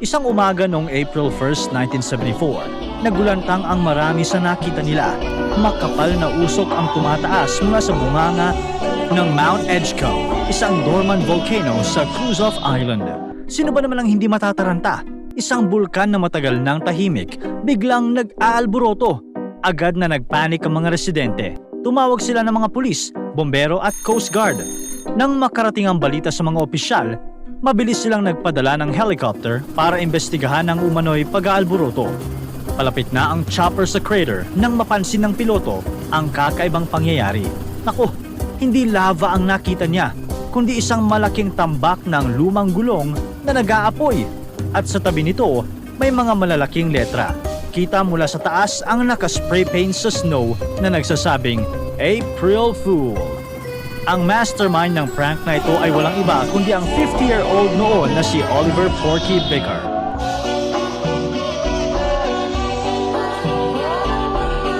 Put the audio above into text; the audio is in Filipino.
Isang umaga noong April 1st, 1974, nagulantang ang marami sa nakita nila. Makapal na usok ang tumataas mula sa bunganga ng Mount Edgecombe, isang dormant volcano sa Kruzof Island. Sino ba naman ang hindi matataranta? Isang bulkan na matagal nang tahimik, biglang nag-aalboroto. Agad na nagpanik ang mga residente. Tumawag sila ng mga pulis, bombero at Coast Guard. Nang makarating ang balita sa mga opisyal, mabilis silang nagpadala ng helicopter para imbestigahan ang umano'y pag-aalboroto. Palapit na ang chopper sa crater nang mapansin ng piloto ang kakaibang pangyayari. Naku, hindi lava ang nakita niya, kundi isang malaking tambak ng lumang gulong na nag-aapoy. At sa tabi nito, may mga malalaking letra. Kita mula sa taas ang nakaspray paint sa snow na nagsasabing, April Fool. Ang mastermind ng prank na ito ay walang iba kundi ang 50-year-old noon na si Oliver Porky Becker.